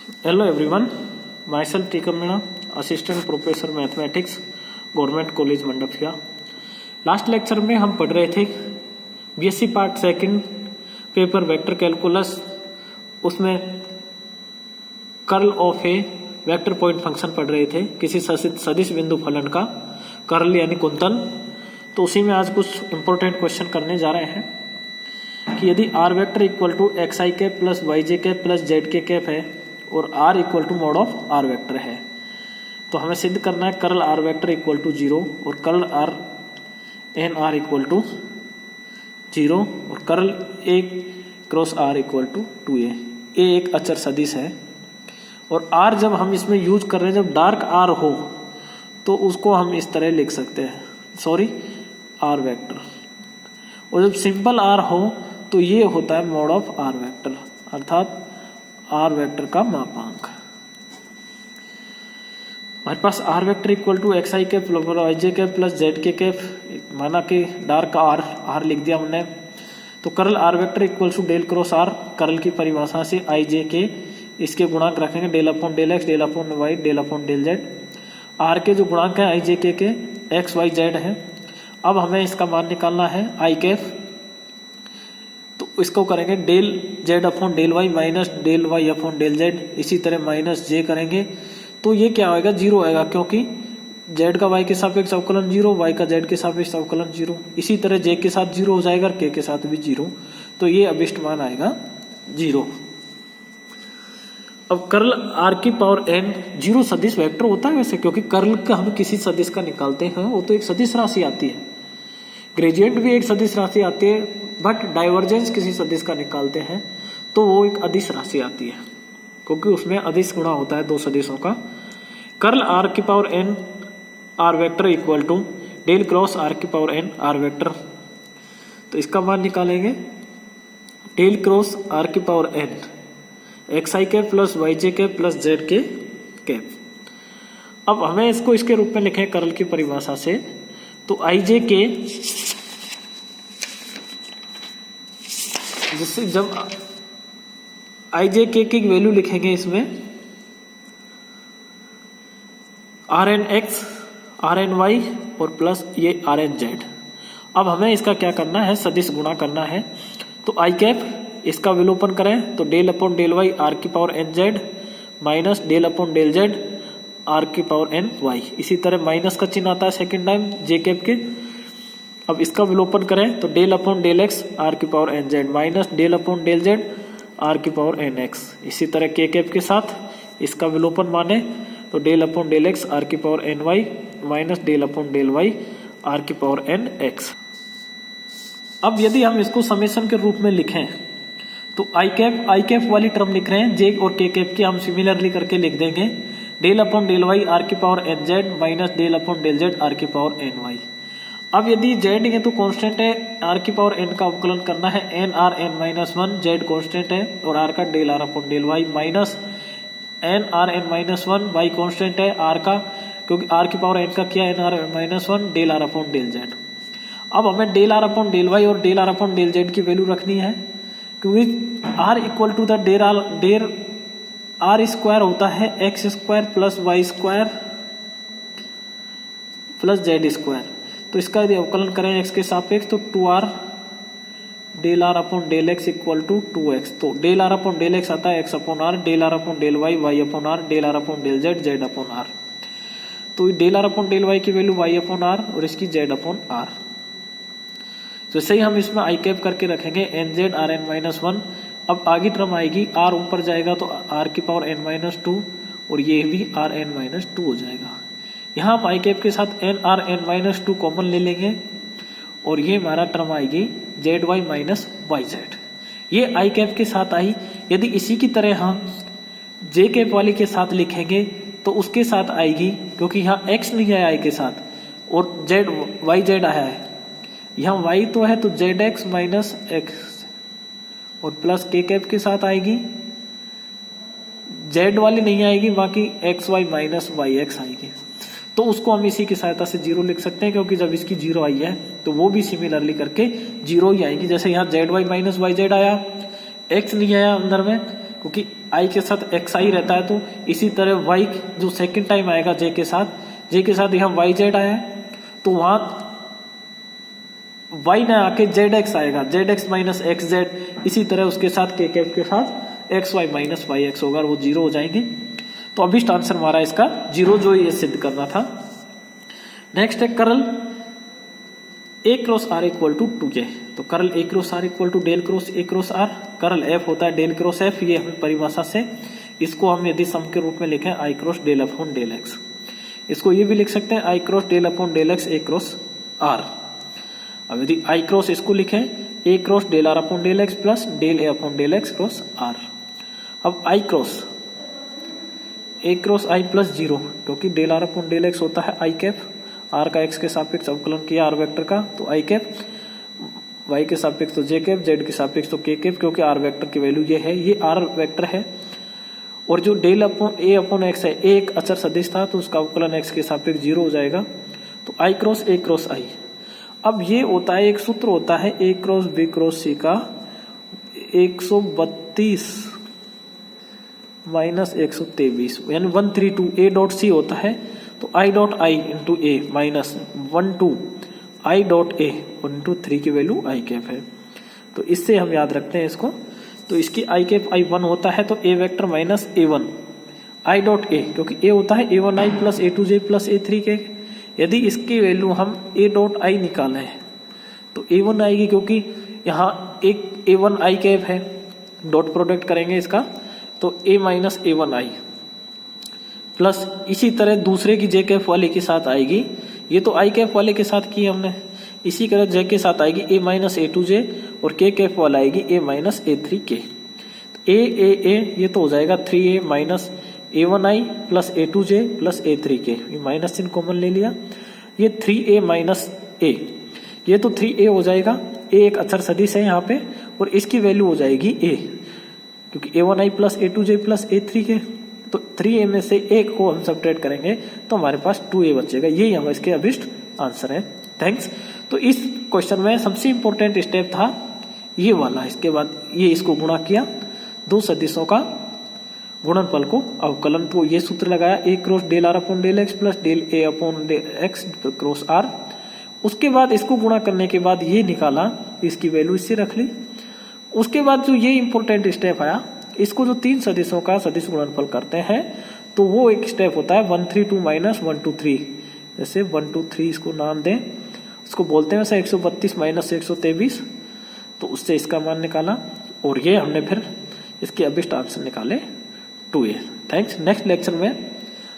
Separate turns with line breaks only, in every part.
Hello everyone, myself Tikam Meena, Assistant Professor Mathematics, government college Mandpiya. Last lecture में हम पढ़ रहे थे BSc part second paper vector calculus, उसमें curl of a vector point function पढ़ रहे थे, किसी सदिश बिंदु फलन का कर्ल यानी कुंतल। तो उसी में आज कुछ इंपॉर्टेंट क्वेश्चन करने जा रहे हैं कि यदि R vector equal to x I cap plus Y J cap plus Z के कैप है और R equal to mod of are vector है, तो हमें सिद्ध करना है curl are vector equal to 0 और curl R N R equal to 0 और curl A cross R equal to 2a। A एक अचर सदिश है और आर जब हम इसमें यूज कर रहे हैं, जब डार्क आर हो तो उसको हम इस तरह लिख सकते हैं, सॉरी आर वेक्टर, और जब सिंपल आर हो तो ये होता है मॉड ऑफ आर वेक्टर, अर्थात आर वेक्टर का मापांक। हमारे पास r vector equal to x I cap plus Y J cap plus Z के कैप, माना कि डार्क आर लिख दिया हमने, तो curl are vector equal to del cross are, curl की परिभाषा से आई जे के इसके गुणांक रखेंगे del upon del x del upon y del upon del z. R के जो गुणांक है आई जे के एक्स वाई जेड है। अब हमें इसका मान निकालना है आई कैप, तो इसको करेंगे del Z upon del Y minus del Y upon del Z, इसी तरह माइनस जे करेंगे तो ये क्या आएगा, 0 आएगा, क्योंकि जेड का वाई के सापेक्ष अवकलन 0, वाई का जेड के सापेक्ष अवकलन 0, इसी तरह जे के साथ 0 हो जाएगा और के साथ भी 0, तो ये अभिष्ट मान आएगा 0। अब कर्ल आर की पावर एन 0 सदिश वेक्टर होता है वैसे, क्योंकि कर्ल का हम किसी सदिश का निकालते हैं वो तो एक सदिश राशि आती है, ग्रेडियंट भी एक सदिश राशि आती है, बट डाइवर्जेंस किसी सदिश का निकालते हैं तो वो एक अदिश राशि आती है, क्योंकि उसमें अदिश गुणा होता है दो सदिशों का। कर्ल आर की power N R vector equal to del cross R की पावर एन आर वेक्टर, तो इसका मान निकालेंगे डेल क्रॉस आर की पावर एन एक्स आई कैप प्लस वाई जे कैप प्लस जेड के कैप। अब हमें इसको इसके रूप में लिखें कर्ल की परिभाषा से, तो आई जे के, जिससे जब आई जे के की वैल्यू लिखेंगे इसमें R N X R N Y और प्लस ये आर एन जेड। अब हमें इसका क्या करना है, सदिश गुणा करना है, तो आई कैप इसका विलोपन करें तो del upon del y r की power n z minus del upon del z r की पावर एन वाई, इसी तरह माइनस का चिन्ह आता है सेकेंड टाइम जे कैप के। अब इसका विलोपन करें तो del upon del x r की power n z minus del upon del z r की पावर एन एक्स, इसी तरह के कैप के साथ इसका विलोपन माने तो del upon del x r की power n y minus del upon del y r की पावर एन एक्स। अब यदि हम इसको समेशन के रूप में लिखें तो आई कैप वाली टर्म लिख रहे हैं, जे और के कैप की हम सिमिलरली करके लिख देंगे del upon del y r की power n z minus del upon del z r की पावर एन वाई। अब यदि जेड ये तो कांस्टेंट है, आर की पावर एन का अवकलन करना है n are N minus 1, z constant है और आर का del r upon del Y minus n are N minus 1, y constant है आर का, क्योंकि आर की पावर एन का किया n are N minus 1 del r upon del z. अब हमें del r upon del y और del r upon del z की वैल्यू रखनी है, क्योंकि r equal to the del R square होता है X square plus Y square plus Z square, तो इसका यदि अवकलन करें एक्स के सापेक्ष तो 2r del r upon del x equal to 2x, तो del r upon del x आता है x upon r, del r upon del y y upon r, del r upon del z z upon r, तो del r upon del y की value y upon r और इसकी Z upon are. जैसे ही हम इसमें आई cap करके रखेंगे N Z R N minus 1, अब आगे टर्म आएगी आर ऊपर जाएगा तो आर की पावर एन माइनस 2 और ये भी आर एन माइनस 2 हो जाएगा। यहाँ आप आई कैप के साथ N are N minus 2 common ले लेंगे और ये हमारा टर्म आएगी Z Y minus Y Z, ये आई कैप के साथ आई। यदि इसी की तरह हम जे कैप वाली के साथ लिखेंगे तो उसके साथ आएगी, क्योंकि यहाँ एक्स नहीं है आई के साथ और जेड वाई जेड आया है, यहाँ वाई तो है तो जेड एक्स माइनस एक्स और प्लस के कैप के साथ आएगी, जेड वाली नहीं आएगी, बाकी X Y minus Y X आएगी, तो उसको हम इसी की सहायता से 0 लिख सकते हैं, क्योंकि जब इसकी 0 आई है तो वो भी सिमिलरली करके 0 ही आएगी। जैसे यहाँ Z Y minus Y Z आया, एक्स नहीं आया अंदर में, क्योंकि आई के साथ एक्स आई रहता है, तो इसी तरह वाई जो सेकंड टाइम आएगा जे के साथ यहाँ वाई जेड आया है, तो वहां वाई ना आके जेड एक्स आएगा, Z X minus X Z, इसी तरह उसके साथ के कैप के साथ X Y minus Y X होगा, वो जीरो हो जाएंगे। तो अभिष्ट आंसर हमारा इसका जीरो जो ये सिद्ध करना था। नेक्स्ट है curl A cross R equal to 2J। तो curl A cross R equal to del cross A cross are, curl F होता है डेल क्रॉस एफ, ये हमें परिभाषा से इसको हम यदि सम के रूप में लिखें i cross del upon del x, इसको ये भी लिख सकते हैं i cross del upon del x a cross r. अब यदि आई क्रॉस इसको लिखें a cross del r upon del x plus del a upon del x cross r. अब i cross A cross i plus zero, क्योंकि del r upon del x होता है i cap, r का x के सापेक्ष अवकलन किया are vector का तो आई कैप, वाई के सापेक्ष तो जे कैप, जेड के सापेक्ष तो के कैप, क्योंकि आर वेक्टर की वैल्यू ये है, ये आर वेक्टर है। और जो डेल अपॉन ए अपॉन एक्स है, ए एक अचर सदिश था तो उसका अवकलन एक्स के सापेक्ष जीरो हो जाएगा, तो आई क्रॉस ए क्रॉस आई। अब ये होता है एक सूत्र होता है ए क्रॉस बी क्रॉस सी का 132 माइनस 123 यानी 132 ए डॉट सी होता है, तो I dot I into A minus 12 I dot A into 3 की वैल्यू आई कैप है। तो इससे हम याद रखते हैं इसको, तो इसकी आई कैप आई 1 होता है, तो a vector minus A1 i dot a, क्योंकि ए होता है A1 आई प्लस A2J प्लस A3 के। यदि इसकी वैल्यू हम ए डॉट आई निकालें तो A1 आएगी, क्योंकि यहाँ एक A1 आई कैप है, डॉट प्रोडक्ट करेंगे इसका तो A minus A1 I plus इसी तरह दूसरे की जे कैप वाले के साथ आएगी, ये तो आई कैप वाले के साथ की हमने, इसी तरह जे के साथ आएगी A माइनस A2J और के कैप वाला आएगी A माइनस A3K। ए ये तो हो जाएगा 3A माइनस A1 आई प्लस A2J प्लस A3K, ये माइनस चिन्ह कॉमन ले लिया, ये 3A माइनस A, ये तो 3A हो जाएगा, A एक अक्षर सदिश है यहाँ पे और इसकी वैल्यू हो जाएगी A, क्योंकि A1 आई प्लस A2J प्लस A3K, तो 3A में से एक को हम सब्ट्रैक्ट करेंगे तो हमारे पास 2A बचेगा, यही हम इसके अभिष्ट आंसर है। थैंक्स। तो इस क्वेश्चन में सबसे इंपॉर्टेंट स्टेप था ये वाला, इसके बाद ये इसको गुणा किया, दो सदिशों का गुणनफल को अवकलन, तो ये सूत्र लगाया a cross del r upon del x plus del a upon del x cross r. उसके बाद इसको गुणा करने के बाद ये निकाला, इसकी वैल्यू इससे रख ली। उसके बाद जो ये इंपॉर्टेंट स्टेप आया, इसको जो तीन सदिशों का सदिश गुणनफल करते हैं तो वो एक स्टेप होता है 132 माइनस 123, जैसे 123 इसको नाम दें, उसको बोलते हैं वैसे 132 माइनस 123, तो उससे इसका मान निकाला और ये हमने फिर इसके अभिष्ट आंसर निकाले 2A। थैंक्स। नेक्स्ट लेक्चर में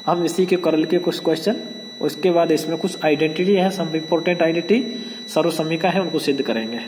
हम इसी के कर्ल के कुछ क्वेश्चन, उसके बाद इसमें कुछ आइडेंटिटी है, सब इंपॉर्टेंट आइडेंटिटी सर्वसमीका है, उनको सिद्ध करेंगे।